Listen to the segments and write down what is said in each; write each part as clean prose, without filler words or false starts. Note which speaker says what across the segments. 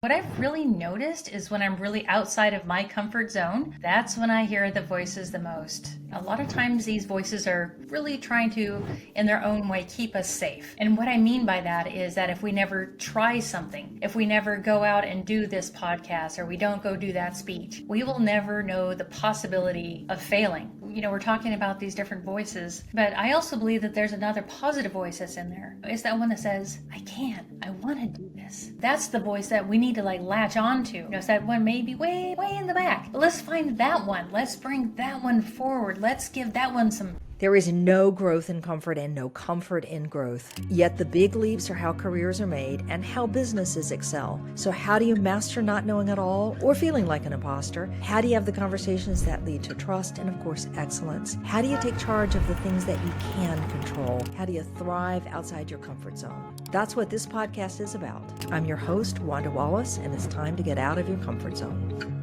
Speaker 1: What I've really noticed is when I'm really outside of my comfort zone, that's when I hear the voices the most. A lot of times these voices are really trying to, in their own way, keep us safe. And what I mean by that is that if we never try something, if we never go out and do this podcast, or we don't go do that speech, we will never know the possibility of failing. We're talking about these different voices, but I also believe that there's another positive voice that's in there. It's that one that says, I can, I want to do this. That's the voice that we need to latch on to. It's that one maybe way in the back. But let's find that one. Let's bring that one forward. Let's give that one some.
Speaker 2: There is no growth in comfort and no comfort in growth. Yet the big leaps are how careers are made and how businesses excel. So how do you master not knowing at all or feeling like an imposter? How do you have the conversations that lead to trust and, of course, excellence? How do you take charge of the things that you can control? How do you thrive outside your comfort zone? That's what this podcast is about. I'm your host, Wanda Wallace, and it's time to get out of your comfort zone.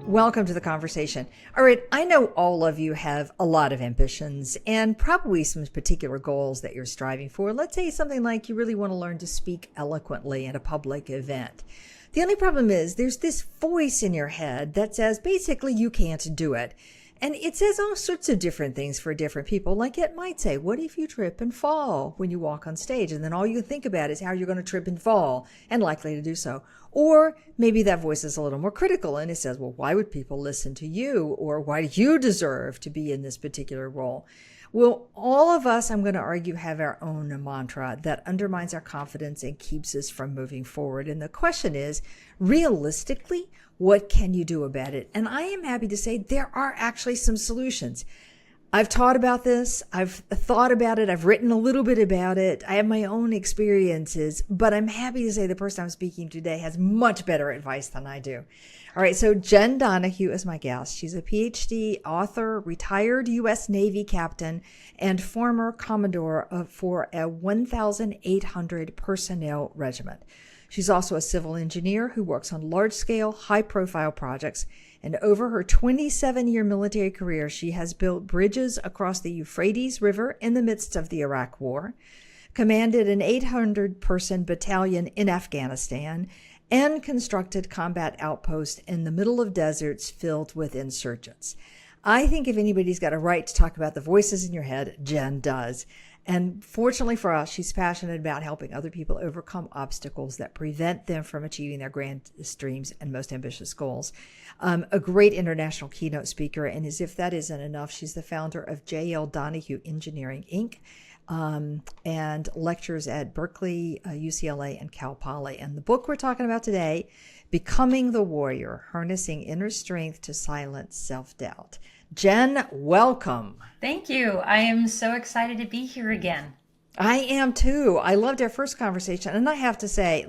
Speaker 2: Welcome to the conversation. All right, I know all of you have a lot of ambitions and probably some particular goals that you're striving for. Let's say something like you really want to learn to speak eloquently at a public event. The only problem is there's this voice in your head that says basically you can't do it. And it says all sorts of different things for different people. Like it might say, what if you trip and fall when you walk on stage? And then all you think about is how you're going to trip and fall and likely to do so. Or maybe that voice is a little more critical and it says, well, why would people listen to you? Or why do you deserve to be in this particular role? Well, all of us, I'm going to argue, have our own mantra that undermines our confidence and keeps us from moving forward. And the question is, realistically, what can you do about it? And I am happy to say there are actually some solutions. I've taught about this. I've thought about it. I've written a little bit about it. I have my own experiences, but I'm happy to say the person I'm speaking to today has much better advice than I do. All right. So Jenn Donahue is my guest. She's a PhD author, retired U.S. Navy captain, and former commodore for a 1,800 personnel regiment. She's also a civil engineer who works on large-scale, high-profile projects. And over her 27-year military career, she has built bridges across the Euphrates River in the midst of the Iraq War, commanded an 800-person battalion in Afghanistan, and constructed combat outposts in the middle of deserts filled with insurgents. I think if anybody's got a right to talk about the voices in your head, Jenn does. And fortunately for us, she's passionate about helping other people overcome obstacles that prevent them from achieving their grandest dreams and most ambitious goals. A great international keynote speaker, and as if that isn't enough, she's the founder of J.L. Donahue Engineering, Inc., and lectures at Berkeley, UCLA, and Cal Poly. And the book we're talking about today, Becoming the Warrior, Harnessing Inner Strength to Silence Self-Doubt. Jenn, welcome.
Speaker 1: Thank you. I am so excited to be here again.
Speaker 2: I am too. I loved our first conversation. And I have to say,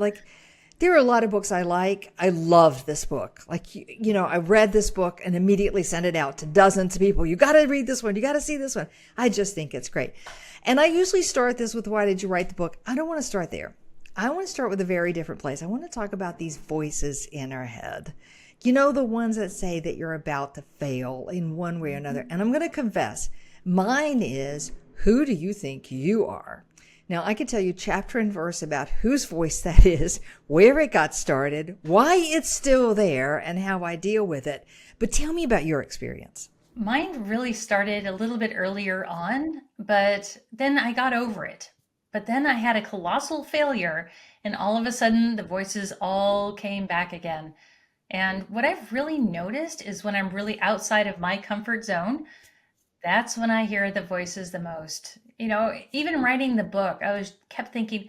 Speaker 2: there are a lot of books I like. I loved this book. I read this book and immediately sent it out to dozens of people. You got to read this one. You got to see this one. I just think it's great. And I usually start this with, why did you write the book? I don't want to start there. I want to start with a very different place. I want to talk about these voices in our head. You know, the ones that say that you're about to fail in one way or another. And I'm going to confess, mine is, who do you think you are? Now, I can tell you chapter and verse about whose voice that is, where it got started, why it's still there, and how I deal with it. But tell me about your experience.
Speaker 1: Mine really started a little bit earlier on, but then I got over it. But then I had a colossal failure, and all of a sudden the voices all came back again. And what I've really noticed is when I'm really outside of my comfort zone, that's when I hear the voices the most. Even writing the book, kept thinking,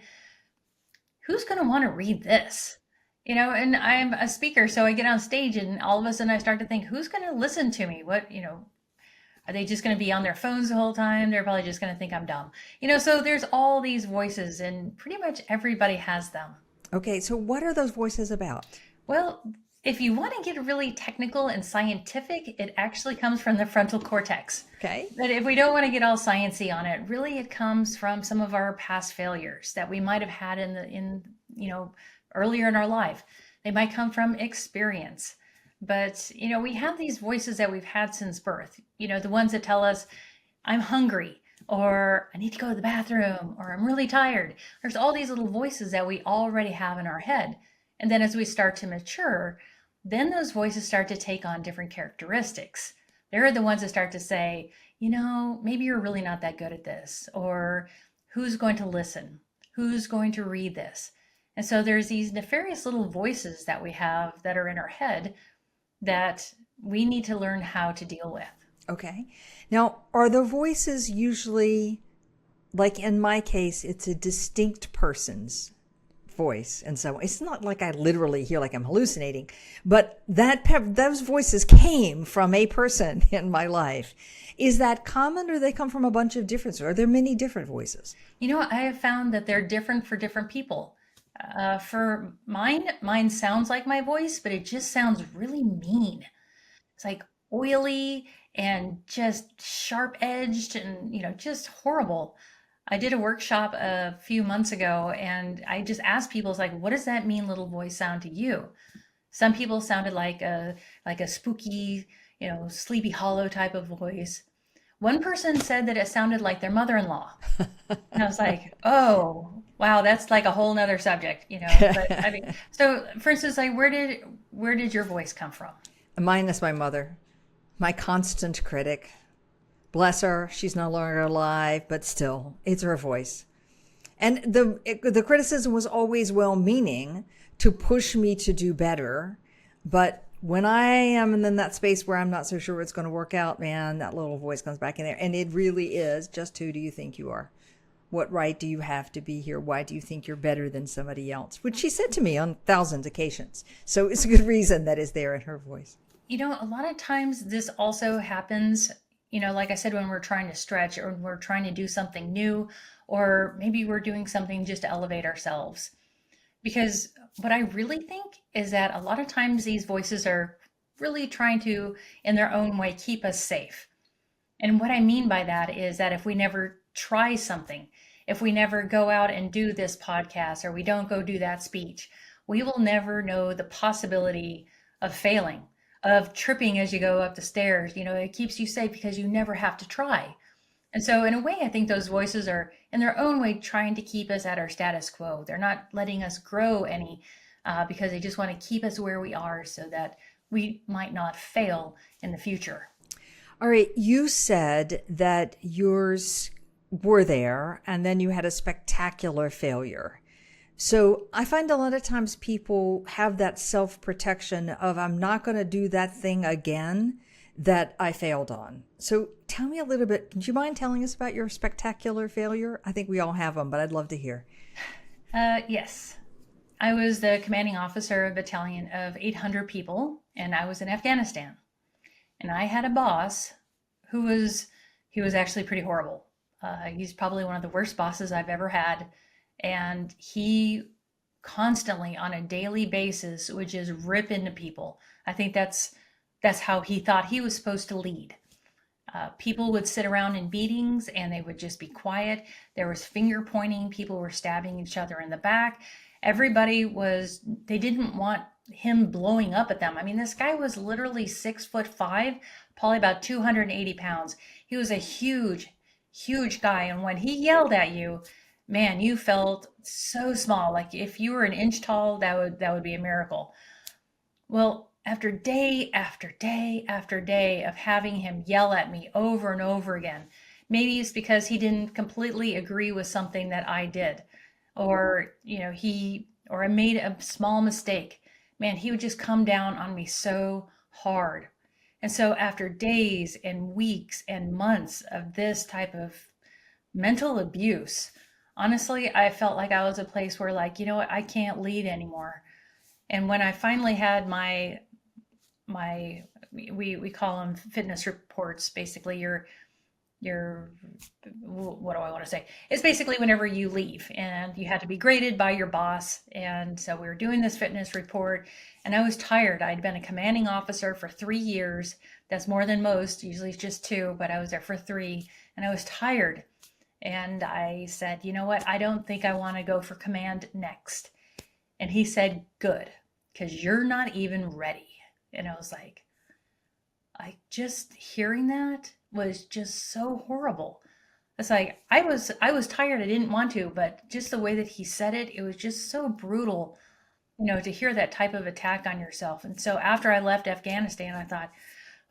Speaker 1: who's going to want to read this? And I'm a speaker, so I get on stage and all of a sudden I start to think, who's going to listen to me? Are they just going to be on their phones the whole time? They're probably just going to think I'm dumb. So there's all these voices and pretty much everybody has them.
Speaker 2: Okay, so what are those voices about?
Speaker 1: Well, if you want to get really technical and scientific, it actually comes from the frontal cortex.
Speaker 2: Okay.
Speaker 1: But if we don't want to get all sciencey on it, really it comes from some of our past failures that we might have had earlier in our life. They might come from experience. But, we have these voices that we've had since birth, the ones that tell us, I'm hungry, or I need to go to the bathroom, or I'm really tired. There's all these little voices that we already have in our head. And then as we start to mature, then those voices start to take on different characteristics. They're the ones that start to say, maybe you're really not that good at this, or who's going to listen? Who's going to read this? And so there's these nefarious little voices that we have that are in our head that we need to learn how to deal with.
Speaker 2: Okay. Now, are the voices usually, like in my case, it's a distinct person's voice, and so it's not like I literally hear like I'm hallucinating, but those voices came from a person in my life. Is that common, or they come from a bunch of different? Are there many different voices?
Speaker 1: I have found that they're different for different people. For mine sounds like my voice, but it just sounds really mean. It's like oily and just sharp edged and, just horrible. I did a workshop a few months ago and I just asked people, it's like, what does that mean little voice sound to you? Some people sounded like a spooky, sleepy hollow type of voice. One person said that it sounded like their mother-in-law. And I was like, oh, wow, that's like a whole nother subject. But I mean, so for instance, like where did your voice come from?
Speaker 2: Mine is my mother, my constant critic. Bless her, she's no longer alive, but still, it's her voice. And the criticism was always well-meaning to push me to do better. But when I am in that space where I'm not so sure it's going to work out, man, that little voice comes back in there. And it really is, just who do you think you are? What right do you have to be here? Why do you think you're better than somebody else? Which she said to me on thousands of occasions. So it's a good reason that is there in her voice.
Speaker 1: A lot of times this also happens, like I said, when we're trying to stretch or we're trying to do something new, or maybe we're doing something just to elevate ourselves. Because what I really think is that a lot of times these voices are really trying to, in their own way, keep us safe. And what I mean by that is that if we never try something, if we never go out and do this podcast, or we don't go do that speech, we will never know the possibility of failing, of tripping as you go up the stairs. It keeps you safe because you never have to try. And so in a way, I think those voices are in their own way trying to keep us at our status quo. They're not letting us grow any because they just want to keep us where we are so that we might not fail in the future.
Speaker 2: All right, you said that yours were there and then you had a spectacular failure. So I find a lot of times people have that self-protection of, I'm not going to do that thing again that I failed on. So tell me a little bit, do you mind telling us about your spectacular failure? I think we all have them, but I'd love to hear.
Speaker 1: Yes. I was the commanding officer of a battalion of 800 people, and I was in Afghanistan. And I had a boss he was actually pretty horrible. He's probably one of the worst bosses I've ever had. And he constantly, on a daily basis, would just rip into people. I think that's how he thought he was supposed to lead. People would sit around in meetings and they would just be quiet. There was finger pointing. People were stabbing each other in the back. They didn't want him blowing up at them. I mean, this guy was literally 6'5", probably about 280 pounds. He was a huge, huge guy. And when he yelled at you, man, you felt so small. Like if you were an inch tall, that would be a miracle. Well, after day after day after day of having him yell at me over and over again, maybe it's because he didn't completely agree with something that I did, or I made a small mistake. Man, he would just come down on me so hard. And so after days and weeks and months of this type of mental abuse, honestly, I felt like I was a place where, like, you know what, I can't lead anymore. And when I finally had my we call them fitness reports, basically your what do I want to say? It's basically whenever you leave and you had to be graded by your boss. And so we were doing this fitness report and I was tired. I'd been a commanding officer for 3 years. That's more than most, usually it's just 2, but I was there for 3 and I was tired. And I said, you know what? I don't think I want to go for command next. And he said, good, because you're not even ready. And I was like, just hearing that was just so horrible. It's like, I was tired. I didn't want to, but just the way that he said it, it was just so brutal. to hear that type of attack on yourself. And so after I left Afghanistan, I thought,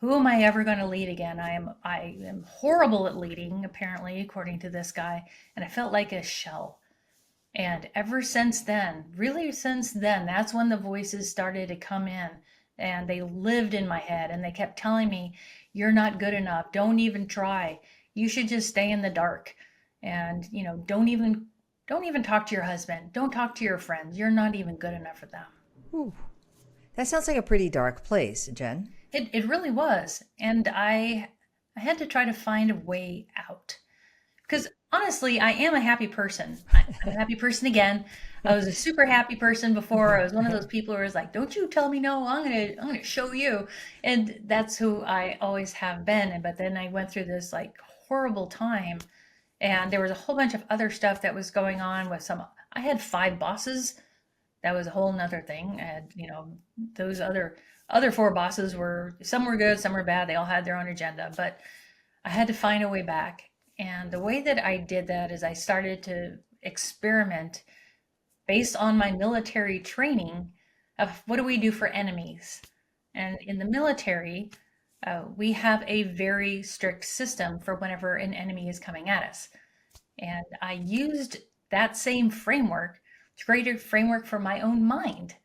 Speaker 1: who am I ever going to lead again? I am horrible at leading, apparently, according to this guy, and I felt like a shell. And ever since then, really since then, that's when the voices started to come in, and they lived in my head, and they kept telling me, you're not good enough. Don't even try. You should just stay in the dark. And, don't even talk to your husband. Don't talk to your friends. You're not even good enough for them.
Speaker 2: Ooh, that sounds like a pretty dark place, Jen.
Speaker 1: It really was. And I had to try to find a way out. Because honestly, I am a happy person. I'm a happy person again. I was a super happy person before. I was one of those people who was like, "Don't you tell me no. I'm gonna show you." And that's who I always have been. But then I went through this like horrible time, and there was a whole bunch of other stuff that was going on with some. I had 5 bosses. That was a whole nother thing. And those other 4 bosses were, some were good, some were bad. They all had their own agenda, but I had to find a way back. And the way that I did that is I started to experiment based on my military training of what do we do for enemies. And in the military, we have a very strict system for whenever an enemy is coming at us. And I used that same framework to create a framework for my own mind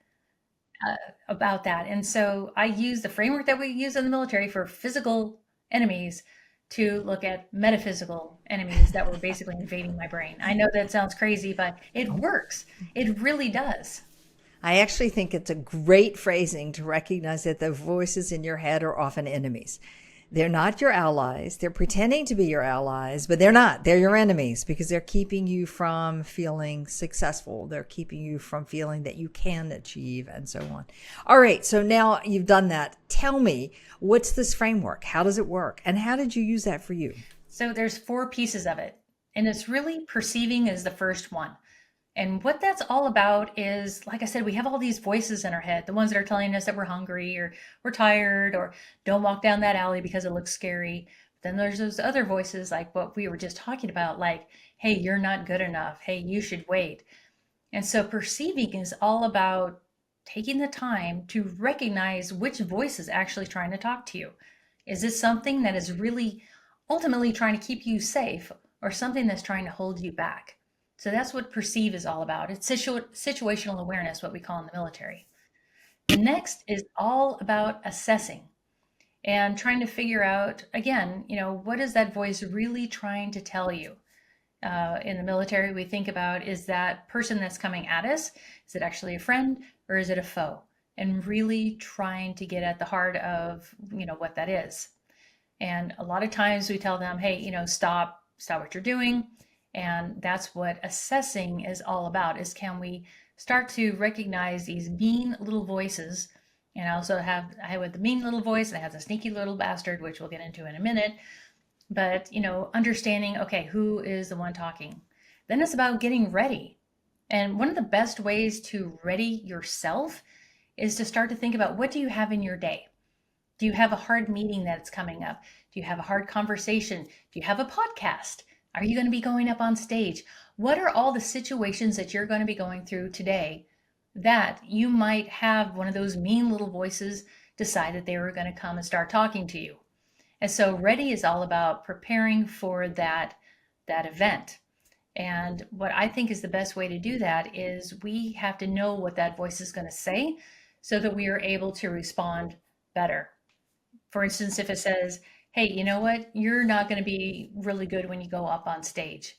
Speaker 1: about that. And so I use the framework that we use in the military for physical enemies to look at metaphysical enemies that were basically invading my brain. I know that sounds crazy, but it works. It really does.
Speaker 2: I actually think it's a great phrasing to recognize that the voices in your head are often enemies. They're not your allies. They're pretending to be your allies, but they're not. They're your enemies because they're keeping you from feeling successful. They're keeping you from feeling that you can achieve and so on. All right. So now you've done that. Tell me, what's this framework? How does it work? And how did you use that for you?
Speaker 1: So there's 4 pieces of it, and it's really perceiving is the first one. And what that's all about is, like I said, we have all these voices in our head, the ones that are telling us that we're hungry or we're tired or don't walk down that alley because it looks scary. Then there's those other voices like what we were just talking about, like, hey, you're not good enough. Hey, you should wait. And so perceiving is all about taking the time to recognize which voice is actually trying to talk to you. Is this something that is really ultimately trying to keep you safe or something that's trying to hold you back? So that's what perceive is all about. It's situational awareness, what we call in the military. The next is all about assessing and trying to figure out, again, what is that voice really trying to tell you? In the military, we think about, is that person that's coming at us, is it actually a friend or is it a foe? And really trying to get at the heart of, what that is. And a lot of times we tell them, hey, stop what you're doing. And that's what assessing is all about, is can we start to recognize these mean little voices? And I have the mean little voice, and I have the sneaky little bastard, which we'll get into in a minute. But, understanding, okay, who is the one talking? Then it's about getting ready. And one of the best ways to ready yourself is to start to think about, what do you have in your day? Do you have a hard meeting that's coming up? Do you have a hard conversation? Do you have a podcast? Are you going to be going up on stage? What are all the situations that you're going to be going through today that you might have one of those mean little voices decide that they were going to come and start talking to you? And so ready is all about preparing for that event. And what I think is the best way to do that is we have to know what that voice is going to say so that we are able to respond better. For instance, if it says, hey, you know what? You're not going to be really good when you go up on stage.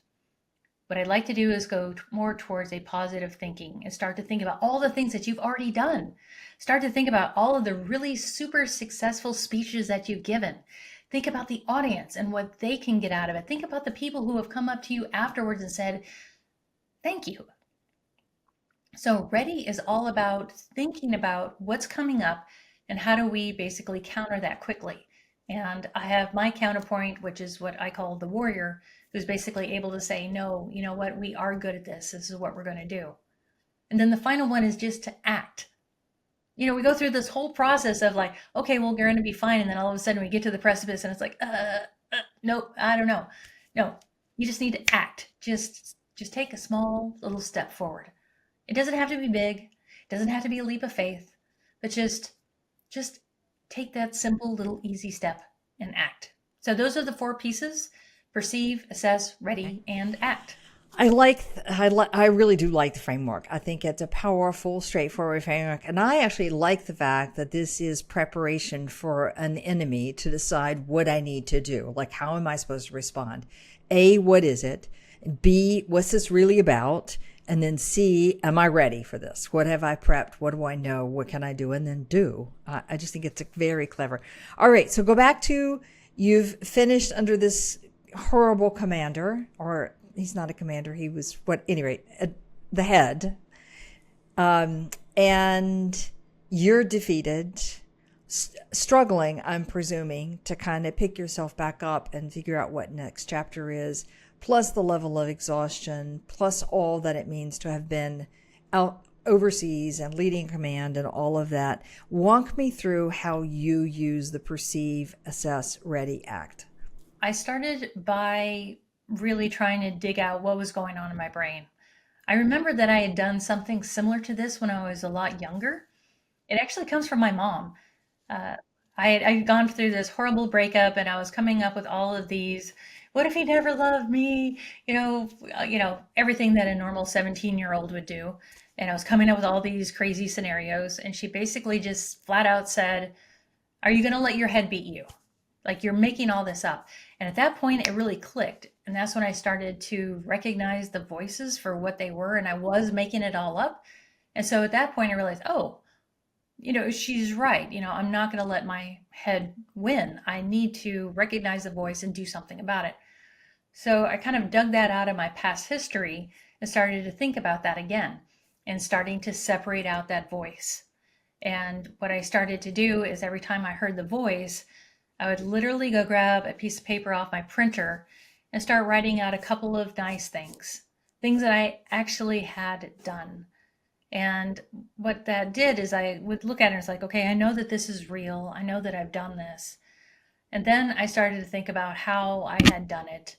Speaker 1: What I'd like to do is go more towards a positive thinking and start to think about all the things that you've already done. Start to think about all of the really super successful speeches that you've given. Think about the audience and what they can get out of it. Think about the people who have come up to you afterwards and said, thank you. So ready is all about thinking about what's coming up and how do we basically counter that quickly. And I have my counterpoint, which is what I call the warrior, who's basically able to say, no, you know what, we are good at this. This is what we're going to do. And then the final one is just to act. We go through this whole process of like, okay, well, we're going to be fine. And then all of a sudden we get to the precipice and it's like, nope, I don't know. No, you just need to act. Just take a small little step forward. It doesn't have to be big. It doesn't have to be a leap of faith, but just take that simple little easy step and act. So those are the four pieces: perceive, assess, ready, and act.
Speaker 2: I really do like the framework. I think it's a powerful, straightforward framework. And I actually like the fact that this is preparation for an enemy to decide what I need to do. Like, how am I supposed to respond? A, what is it? B, what's this really about? And then C, am I ready for this? What have I prepped? What do I know? What can I do? And then do. I just think it's very clever. All right. So go back to, you've finished under this horrible commander, or he's not a commander. He was, anyway, the head. And you're defeated, struggling, I'm presuming, to kind of pick yourself back up and figure out what next chapter is, plus the level of exhaustion, plus all that it means to have been out overseas and leading command and all of that. Walk me through how you use the perceive, assess, ready, act.
Speaker 1: I started by really trying to dig out what was going on in my brain. I remember that I had done something similar to this when I was a lot younger. It actually comes from my mom. Uh, I'd gone through this horrible breakup, and I was coming up with all of these, what if he never loved me? Everything that a normal 17-year-old would do. And I was coming up with all these crazy scenarios. And she basically just flat out said, are you going to let your head beat you? Like, you're making all this up. And at that point, it really clicked. And that's when I started to recognize the voices for what they were. And I was making it all up. And so at that point, I realized, oh, she's right. I'm not going to let my head win. I need to recognize the voice and do something about it. So I kind of dug that out of my past history and started to think about that again and starting to separate out that voice. And what I started to do is every time I heard the voice, I would literally go grab a piece of paper off my printer and start writing out a couple of nice things that I actually had done. And what that did is I would look at it and it's like, okay, I know that this is real. I know that I've done this. And then I started to think about how I had done it.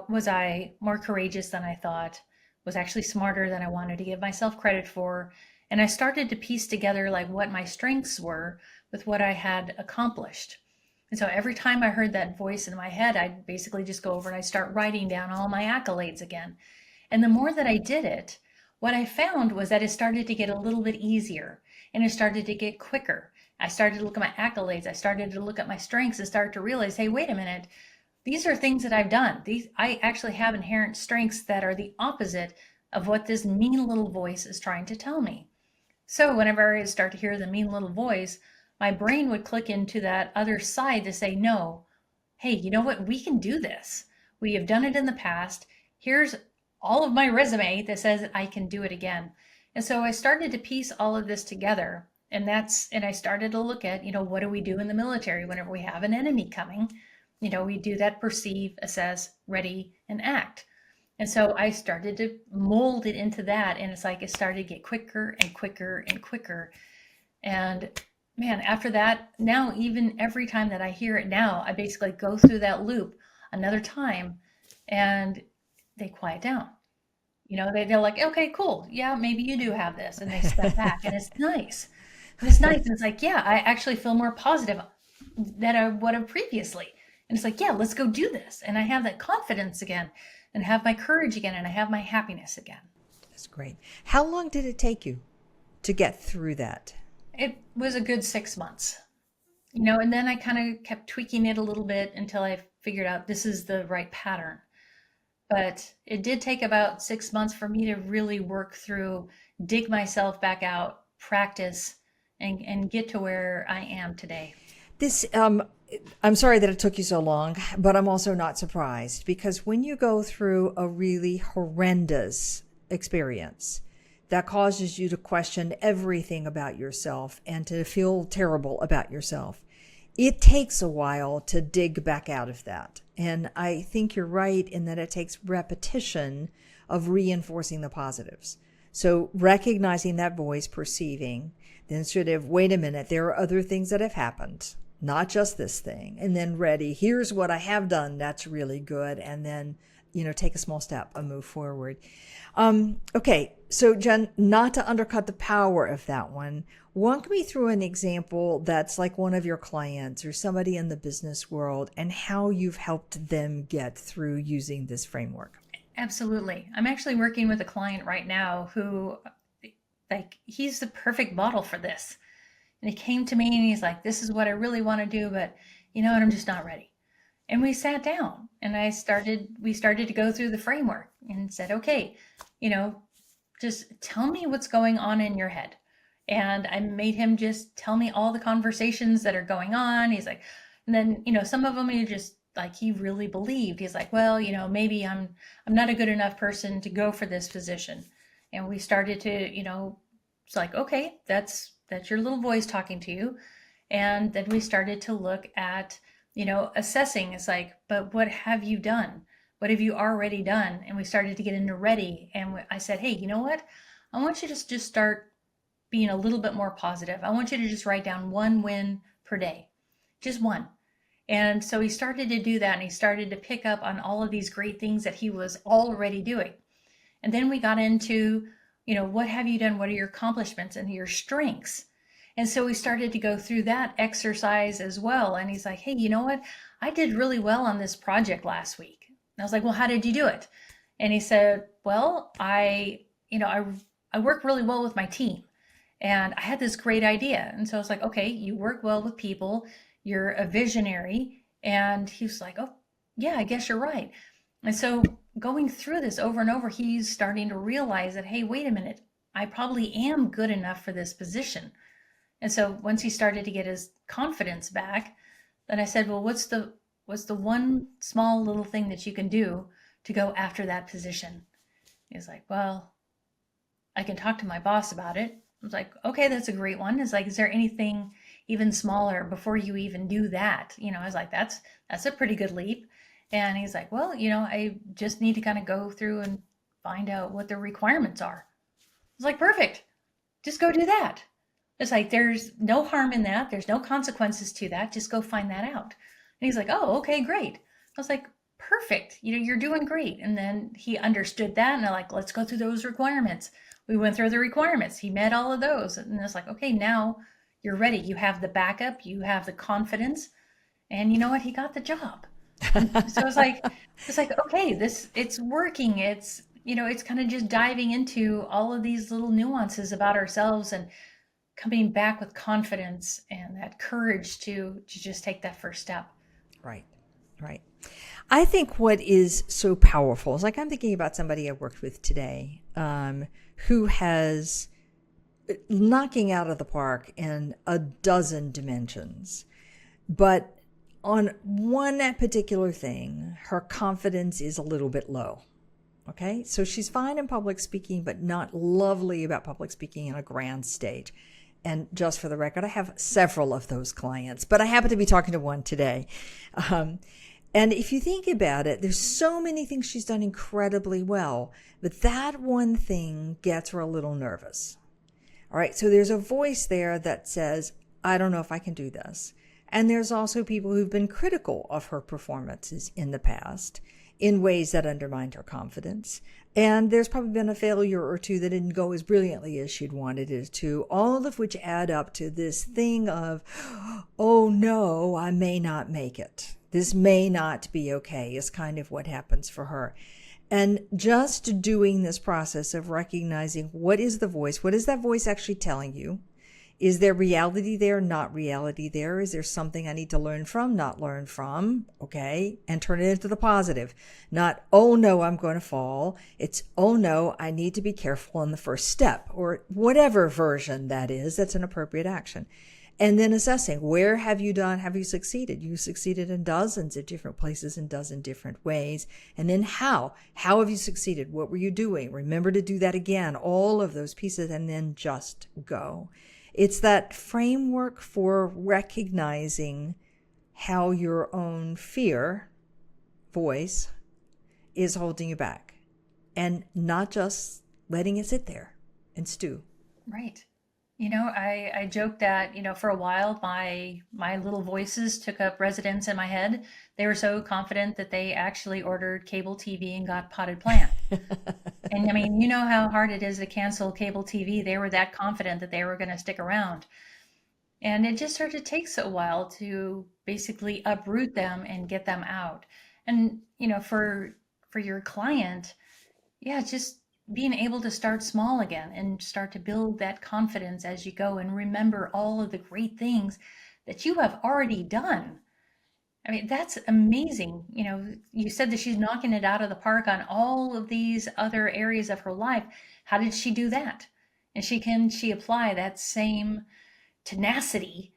Speaker 1: Was I more courageous than I thought? Was actually smarter than I wanted to give myself credit for? And I started to piece together like what my strengths were with what I had accomplished. And so every time I heard that voice in my head, I'd basically just go over and I'd start writing down all my accolades again. And the more that I did it, what I found was that it started to get a little bit easier and it started to get quicker. I started to look at my accolades. I started to look at my strengths and start to realize, hey, wait a minute. These are things that I've done. I actually have inherent strengths that are the opposite of what this mean little voice is trying to tell me. So whenever I start to hear the mean little voice, my brain would click into that other side to say, no, hey, you know what? We can do this. We have done it in the past. Here's all of my resume that says I can do it again. And so I started to piece all of this together. And I started to look at, what do we do in the military whenever we have an enemy coming? We do that perceive, assess, ready, and act. And so I started to mold it into that. And it's like it started to get quicker and quicker and quicker. And man, after that, now even every time that I hear it now, I basically go through that loop another time and they quiet down. They're like, okay, cool. Yeah, maybe you do have this. And they step back and it's nice. And it's nice. And it's like, yeah, I actually feel more positive than I would have previously. And it's like, yeah, let's go do this. And I have that confidence again and have my courage again and I have my happiness again.
Speaker 2: That's great. How long did it take you to get through that?
Speaker 1: It was a good 6 months, and then I kind of kept tweaking it a little bit until I figured out this is the right pattern. But it did take about 6 months for me to really work through, dig myself back out, practice, and get to where I am today.
Speaker 2: I'm sorry that it took you so long, but I'm also not surprised because when you go through a really horrendous experience that causes you to question everything about yourself and to feel terrible about yourself, it takes a while to dig back out of that. And I think you're right in that it takes repetition of reinforcing the positives. So recognizing that voice, perceiving, then sort of, wait a minute, there are other things that have happened, not just this thing. And then ready, here's what I have done that's really good. And then take a small step and move forward. Okay, so Jenn, not to undercut the power of that one, walk me through an example that's like one of your clients or somebody in the business world and how you've helped them get through using this framework.
Speaker 1: Absolutely. I'm actually working with a client right now who, like, he's the perfect model for this. And he came to me and he's like, this is what I really want to do, but you know what, I'm just not ready. And we sat down and we started to go through the framework and said, okay, you know, just tell me what's going on in your head. And I made him just tell me all the conversations that are going on. He's like, and then, some of them he just like, he really believed. He's like, well, maybe I'm not a good enough person to go for this position. And we started to, it's like, okay, that's your little voice talking to you. And then we started to look at, assessing. It's like, but what have you done? What have you already done? And we started to get into ready. And I said, hey, you know what? I want you to just start being a little bit more positive. I want you to just write down one win per day, just one. And so he started to do that, and he started to pick up on all of these great things that he was already doing. And then we got into, what have you done? What are your accomplishments and your strengths? And so we started to go through that exercise as well. And he's like, hey, you know what? I did really well on this project last week. And I was like, well, how did you do it? And he said, well, I work really well with my team. And I had this great idea. And so I was like, okay, you work well with people. You're a visionary. And he was like, oh, yeah, I guess you're right. And so going through this over and over, he's starting to realize that, hey, wait a minute, I probably am good enough for this position. And so once he started to get his confidence back, then I said, well, what's the one small little thing that you can do to go after that position? He's like, well, I can talk to my boss about it. I was like, okay, that's a great one. It's like, is there anything even smaller before you even do that? I was like, that's a pretty good leap. And he's like, well, I just need to kind of go through and find out what the requirements are. I was like, perfect. Just go do that. It's like, there's no harm in that. There's no consequences to that. Just go find that out. And he's like, oh, okay, great. I was like, perfect. You're doing great. And then he understood that. And I'm like, let's go through those requirements. We went through the requirements. He met all of those. And it's like, okay, now you're ready. You have the backup. You have the confidence. And you know what? He got the job. So it's like, okay, it's working. It's kind of just diving into all of these little nuances about ourselves and coming back with confidence and that courage to just take that first step.
Speaker 2: Right. Right. I think what is so powerful is, like, I'm thinking about somebody I worked with today, who has knocking out of the park in a dozen dimensions, but on one particular thing, her confidence is a little bit low. Okay. So she's fine in public speaking, but not lovely about public speaking in a grand stage. And just for the record, I have several of those clients, but I happen to be talking to one today. And if you think about it, there's so many things she's done incredibly well, but that one thing gets her a little nervous. All right. So there's a voice there that says, I don't know if I can do this. And there's also people who've been critical of her performances in the past in ways that undermined her confidence. And there's probably been a failure or two that didn't go as brilliantly as she'd wanted it to, all of which add up to this thing of, oh no, I may not make it. This may not be okay, is kind of what happens for her. And just doing this process of recognizing, what is the voice? What is that voice actually telling you? Is there reality there, not reality there? Is there something I need to learn from, not learn from? Okay. And turn it into the positive. Not, oh no, I'm going to fall. It's, oh no, I need to be careful in the first step, or whatever version that is, that's an appropriate action. And then assessing, where have you succeeded? You succeeded in dozens of different places in dozen different ways. And then how have you succeeded? What were you doing? Remember to do that again, all of those pieces, and then just go. It's that framework for recognizing how your own fear voice is holding you back, and not just letting it sit there and stew.
Speaker 1: Right. I joke that, for a while my little voices took up residence in my head. They were so confident that they actually ordered cable TV and got potted plant. And I mean, you know how hard it is to cancel cable TV. They were that confident that they were going to stick around. And it just sort of takes a while to basically uproot them and get them out. And, for your client, yeah, just being able to start small again and start to build that confidence as you go and remember all of the great things that you have already done. I mean, that's amazing. You said that she's knocking it out of the park on all of these other areas of her life. How did she do that? And she apply that same tenacity,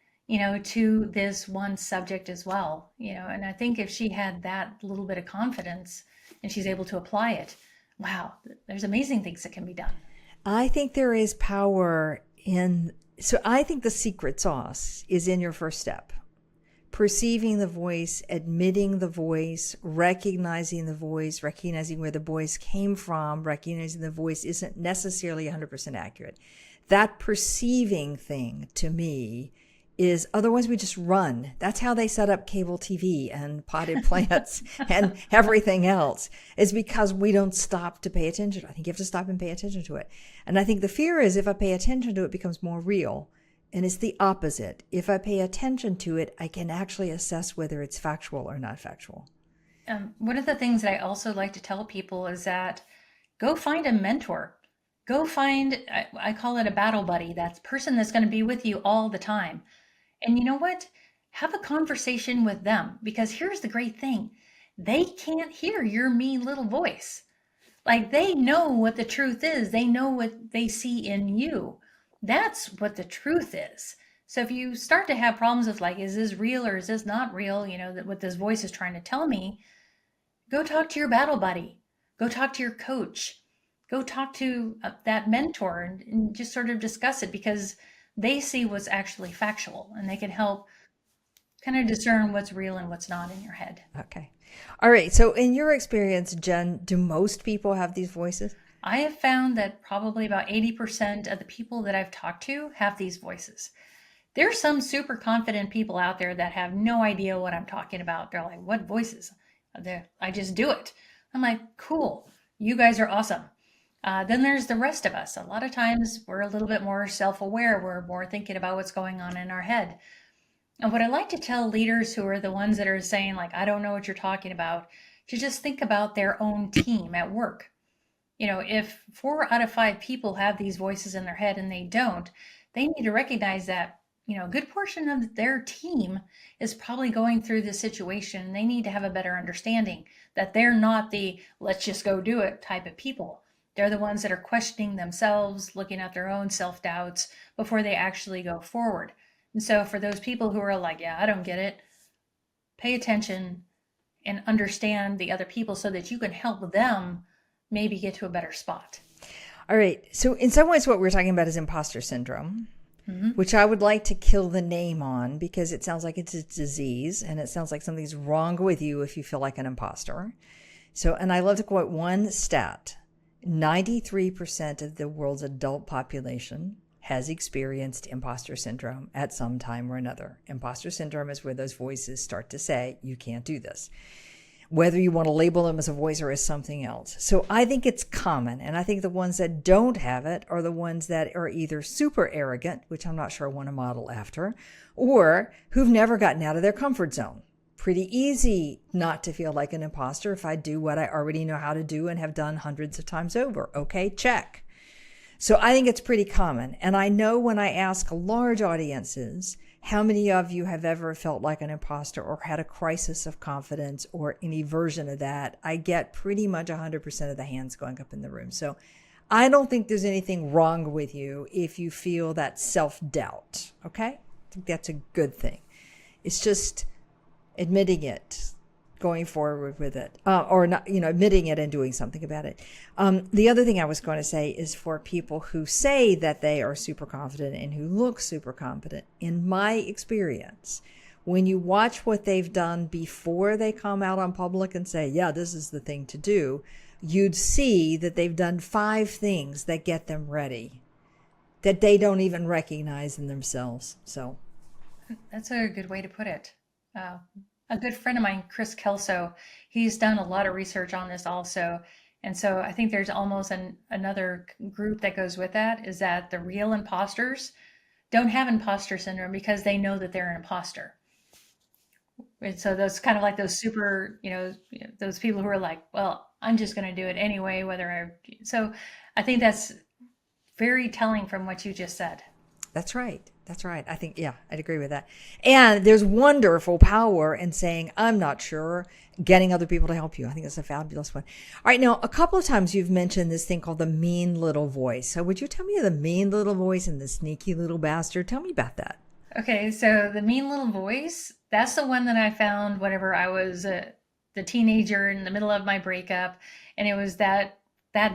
Speaker 1: to this one subject as well, and I think if she had that little bit of confidence and she's able to apply it, wow, there's amazing things that can be done.
Speaker 2: I think there is power in, so I think the secret sauce is in your first step. Perceiving the voice, admitting the voice, recognizing the voice, recognizing where the voice came from, recognizing the voice isn't necessarily 100% accurate. That perceiving thing to me is, otherwise we just run. That's how they set up cable TV and potted plants and everything else, is because we don't stop to pay attention. I think you have to stop and pay attention to it. And I think the fear is if I pay attention to it, it becomes more real. And it's the opposite. If I pay attention to it, I can actually assess whether it's factual or not factual.
Speaker 1: One of the things that I also like to tell people is that go find a mentor. Go find, I call it a battle buddy, that person that's going to be with you all the time. And you know what? Have a conversation with them, because here's the great thing. They can't hear your mean little voice. Like, they know what the truth is. They know what they see in you. That's what the truth is. So if you start to have problems with, like, is this real or is this not real? That what this voice is trying to tell me, go talk to your battle buddy. Go talk to your coach. Go talk to that mentor and just sort of discuss it, because they see what's actually factual and they can help kind of discern what's real and what's not in your head.
Speaker 2: Okay. All right. So in your experience, Jenn, do most people have these voices?
Speaker 1: I have found that probably about 80% of the people that I've talked to have these voices. There's some super confident people out there that have no idea what I'm talking about. They're like, what voices? I just do it. I'm like, cool. You guys are awesome. Then there's the rest of us. A lot of times we're a little bit more self-aware. We're more thinking about what's going on in our head. And what I like to tell leaders who are the ones that are saying, like, I don't know what you're talking about, to just think about their own team at work. If 4 out of 5 people have these voices in their head and they don't, they need to recognize that, a good portion of their team is probably going through this situation. And they need to have a better understanding that they're not the let's just go do it type of people. They're the ones that are questioning themselves, looking at their own self-doubts before they actually go forward. And so for those people who are like, yeah, I don't get it, pay attention and understand the other people so that you can help them maybe get to a better spot.
Speaker 2: All right. So in some ways, what we're talking about is imposter syndrome, which I would like to kill the name on, because it sounds like it's a disease and it sounds like something's wrong with you if you feel like an imposter. So, and I love to quote one stat. 93% of the world's adult population has experienced imposter syndrome at some time or another. Imposter syndrome is where those voices start to say, you can't do this, whether you want to label them as a voice or as something else. So I think it's common. And I think the ones that don't have it are the ones that are either super arrogant, which I'm not sure I want to model after, or who've never gotten out of their comfort zone. Pretty easy not to feel like an imposter if I do what I already know how to do and have done hundreds of times over. Okay, check. So I think it's pretty common. And I know when I ask large audiences, how many of you have ever felt like an imposter or had a crisis of confidence or any version of that, I get pretty much 100% of the hands going up in the room. So I don't think there's anything wrong with you if you feel that self-doubt. Okay? I think that's a good thing. It's just admitting it, going forward with it, or not, admitting it and doing something about it. The other thing I was going to say is for people who say that they are super confident and who look super confident, in my experience, when you watch what they've done before they come out on public and say, yeah, this is the thing to do, you'd see that they've done 5 things that get them ready. that they don't even recognize in themselves. So,
Speaker 1: That's a good way to put it. Uh, a good friend of mine, Chris Kelso, he's done a lot of research on this also. And so I think there's almost another group that goes with that is that the real imposters don't have imposter syndrome because they know that they're an imposter. And so those kind of like those super, those people who are like, well, I'm just going to do it anyway, so I think that's very telling from what you just said.
Speaker 2: that's right. That's right. I think, yeah, I'd agree with that. And there's wonderful power in saying, I'm not sure, getting other people to help you. I think that's a fabulous one. All right. Now, a couple of times you've mentioned this thing called the mean little voice. So would you tell me of the mean little voice and the sneaky little bastard? Tell me about that.
Speaker 1: Okay, so the mean little voice, that's the one that I found whenever I was the teenager in the middle of my breakup. And it was that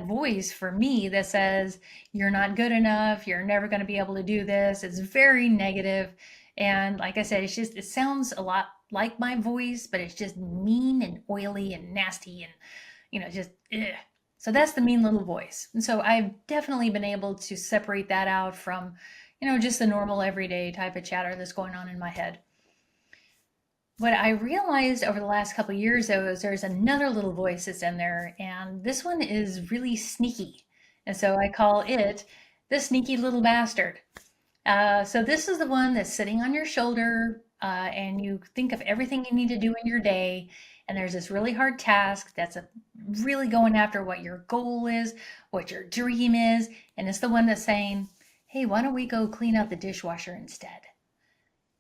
Speaker 1: voice for me that says, you're not good enough, you're never going to be able to do this. It's very negative. And like I said, it sounds a lot like my voice, but it's just mean and oily and nasty and, just, ugh. So that's the mean little voice. And so I've definitely been able to separate that out from, just the normal everyday type of chatter that's going on in my head. What I realized over the last couple of years, though, is there's another little voice that's in there, and this one is really sneaky. And so I call it the sneaky little bastard. So this is the one that's sitting on your shoulder, and you think of everything you need to do in your day, and there's this really hard task that's really going after what your goal is, what your dream is, and it's the one that's saying, hey, why don't we go clean out the dishwasher instead?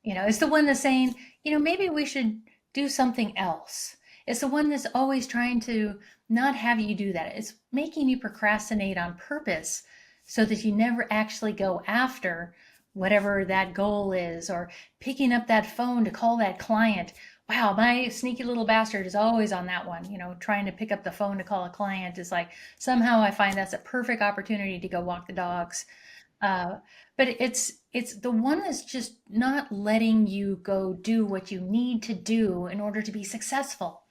Speaker 1: It's the one that's saying, maybe we should do something else. It's the one that's always trying to not have you do that. It's making you procrastinate on purpose so that you never actually go after whatever that goal is, or picking up that phone to call that client. Wow, my sneaky little bastard is always on that one, trying to pick up the phone to call a client is like, somehow I find that's a perfect opportunity to go walk the dogs. Uh, but it's the one that's just not letting you go do what you need to do in order to be successful.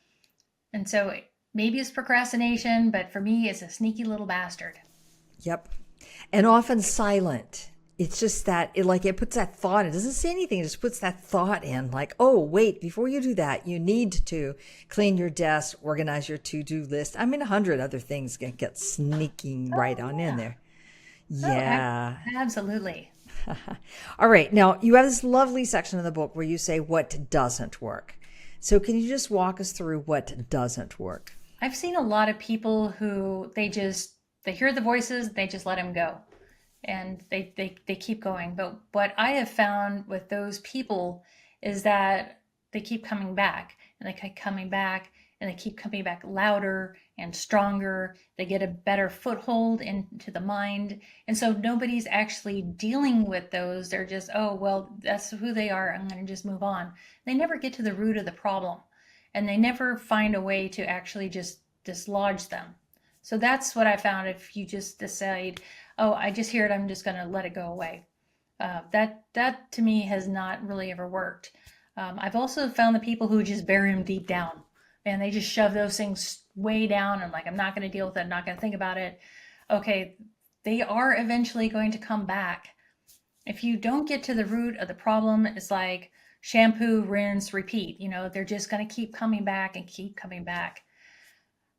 Speaker 1: And so maybe it's procrastination, but for me, it's a sneaky little bastard.
Speaker 2: Yep. And often silent. It's just that it puts that thought. It doesn't say anything. It just puts that thought in like, oh, wait, before you do that, you need to clean your desk, organize your to-do list. I mean, 100 other things get sneaking right
Speaker 1: Oh,
Speaker 2: on in
Speaker 1: yeah.
Speaker 2: there.
Speaker 1: Oh,
Speaker 2: Yeah.
Speaker 1: absolutely.
Speaker 2: All right. Now, you have this lovely section of the book where you say what doesn't work. So can you just walk us through what doesn't work?
Speaker 1: I've seen a lot of people who they hear the voices, they just let them go. And they keep going. But what I have found with those people is that they keep coming back and they keep coming back and they keep coming back louder and stronger. They get a better foothold into the mind. And so nobody's actually dealing with those. They're just, oh, well, that's who they are. I'm going to just move on. They never get to the root of the problem and they never find a way to actually just dislodge them. So that's what I found. If you just decide, oh, I just hear it, I'm just going to let it go away. That to me has not really ever worked. I've also found the people who just bury them deep down, and they just shove those things way down and like, I'm not going to deal with it, I'm not going to think about it. Okay, they are eventually going to come back. If you don't get to the root of the problem, it's like shampoo, rinse, repeat. They're just going to keep coming back and keep coming back.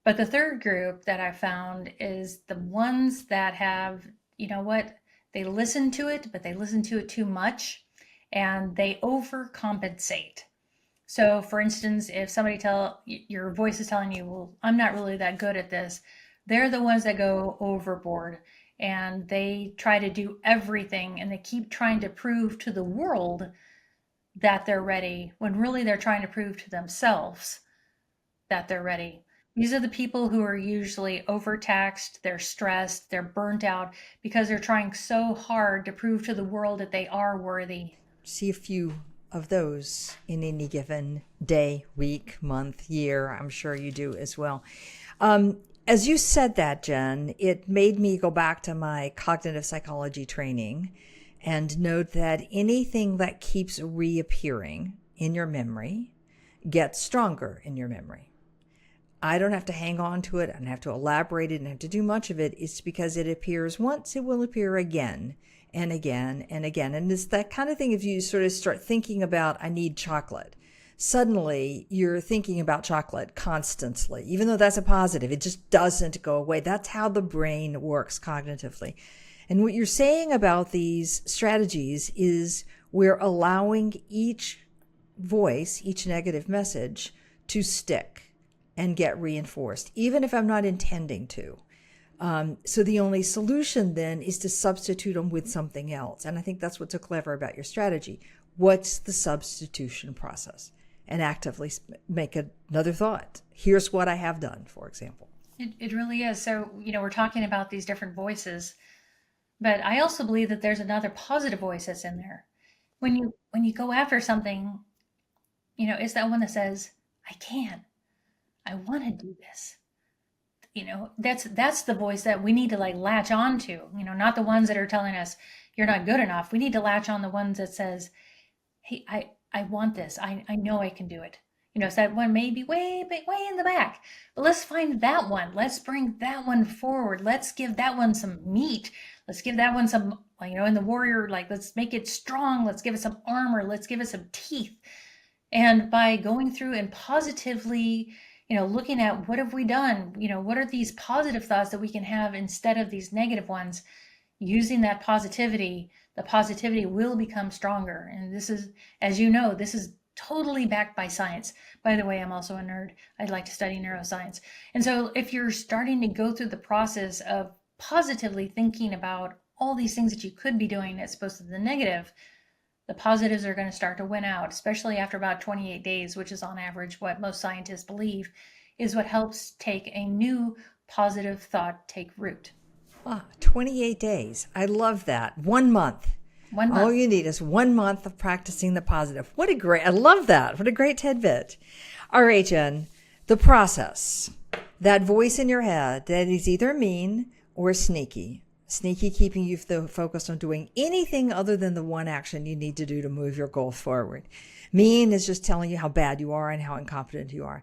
Speaker 1: But the third group that I found is the ones that have, they listen to it, but they listen to it too much and they overcompensate. So for instance, if your voice is telling you, well, I'm not really that good at this, they're the ones that go overboard and they try to do everything and they keep trying to prove to the world that they're ready when really they're trying to prove to themselves that they're ready. These are the people who are usually overtaxed, they're stressed, they're burnt out because they're trying so hard to prove to the world that they are worthy.
Speaker 2: See a few of those in any given day, week, month, year. I'm sure you do as well. As you said that, Jenn, it made me go back to my cognitive psychology training and note that anything that keeps reappearing in your memory gets stronger in your memory. I don't have to hang on to it. I don't have to elaborate it. I don't have to do much of it. It's because it appears once, it will appear again. and again and again. And it's that kind of thing, if you sort of start thinking about, I need chocolate, suddenly you're thinking about chocolate constantly, even though that's a positive. It just doesn't go away. That's how the brain works cognitively. And what you're saying about these strategies is we're allowing each voice, each negative message, to stick and get reinforced, even if I'm not intending to. So the only solution then is to substitute them with something else. And I think that's what's so clever about your strategy. What's the substitution process? And actively make another thought. Here's what I have done, for example.
Speaker 1: It really is. So, we're talking about these different voices, but I also believe that there's another positive voice that's in there. When you go after something, it's that one that says, I can, I want to do this. That's the voice that we need to latch on to, not the ones that are telling us you're not good enough. We need to latch on the ones that says, hey, I want this. I know I can do it. So that one may be way in the back, but let's find that one. Let's bring that one forward. Let's give that one some meat. Let's give that one some, in the warrior, let's make it strong. Let's give it some armor. Let's give it some teeth. And by going through and positively, looking at what have we done? What are these positive thoughts that we can have instead of these negative ones? Using that positivity, the positivity will become stronger. And this is, as you know, this is totally backed by science. By the way, I'm also a nerd. I'd like to study neuroscience. And so if you're starting to go through the process of positively thinking about all these things that you could be doing as opposed to the negative, the positives are going to start to win out, especially after about 28 days, which is on average what most scientists believe is what helps take a new positive thought take root.
Speaker 2: 28 days. I love that. 1 month.
Speaker 1: 1 month.
Speaker 2: All you need is 1 month of practicing the positive. I love that. What a great tidbit. All right, Jenn, the process, that voice in your head that is either mean or sneaky, keeping you focused on doing anything other than the one action you need to do to move your goal forward. Mean is just telling you how bad you are and how incompetent you are.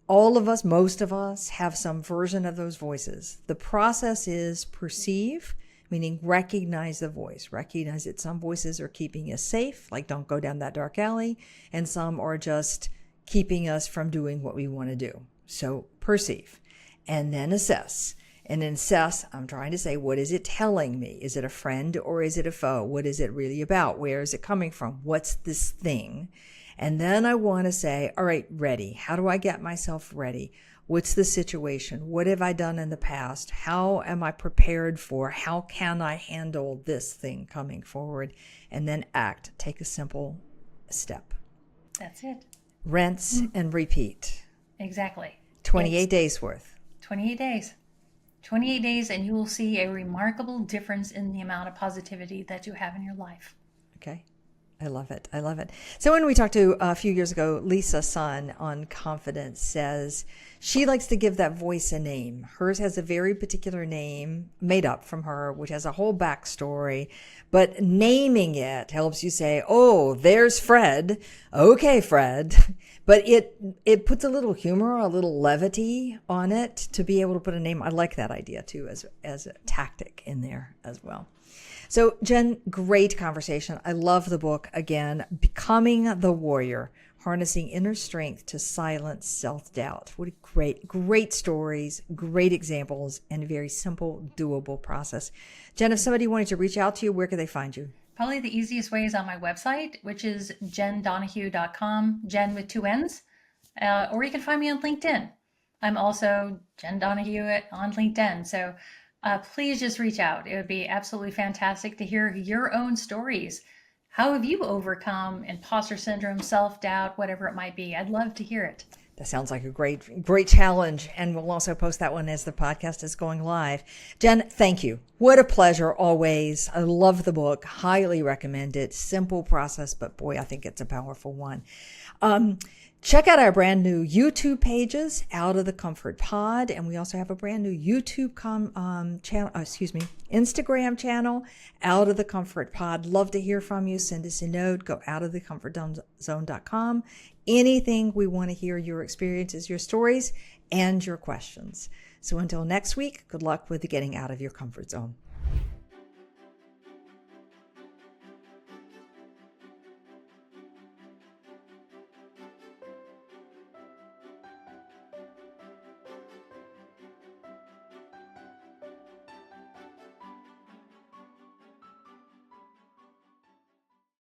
Speaker 2: All of us, most of us, have some version of those voices. The process is perceive, meaning recognize the voice. Recognize that some voices are keeping us safe, like don't go down that dark alley, and some are just keeping us from doing what we want to do. So perceive, and then assess. And in assess, I'm trying to say, what is it telling me? Is it a friend or is it a foe? What is it really about? Where is it coming from? What's this thing? And then I want to say, all right, ready. How do I get myself ready? What's the situation? What have I done in the past? How am I prepared for? How can I handle this thing coming forward? And then act. Take a simple step.
Speaker 1: That's it.
Speaker 2: Rinse and repeat.
Speaker 1: Exactly.
Speaker 2: 28 days worth.
Speaker 1: 28 days. 28 days, and you will see a remarkable difference in the amount of positivity that you have in your life.
Speaker 2: Okay. I love it. I love it. So when we talked to a few years ago, Lisa Sun on confidence says she likes to give that voice a name. Hers has a very particular name made up from her, which has a whole backstory, but naming it helps you say, oh, there's Fred. Okay, Fred. But it puts a little humor, a little levity on it to be able to put a name. I like that idea too, as a tactic in there as well. So Jenn, great conversation. I love the book. Again, Becoming the Warrior, Harnessing Inner Strength to Silence Self-Doubt. What a great stories, great examples, and a very simple, doable process. Jenn, if somebody wanted to reach out to you, where could they find you?
Speaker 1: Probably the easiest way is on my website, which is jendonahue.com, Jenn with 2 N's. Or you can find me on LinkedIn. I'm also Jenn Donahue on LinkedIn. So please just reach out. It would be absolutely fantastic to hear your own stories. How have you overcome imposter syndrome, self-doubt, whatever it might be? I'd love to hear it.
Speaker 2: That sounds like a great challenge. And we'll also post that one as the podcast is going live. Jenn, thank you. What a pleasure always. I love the book. Highly recommend it. Simple process, but boy, I think it's a powerful one. Check out our brand new YouTube pages, Out of the Comfort Pod. And we also have a brand new YouTube Instagram channel, Out of the Comfort Pod. Love to hear from you. Send us a note. Go outofthecomfortzone.com. Anything, we want to hear your experiences, your stories, and your questions. So until next week, good luck with getting out of your comfort zone.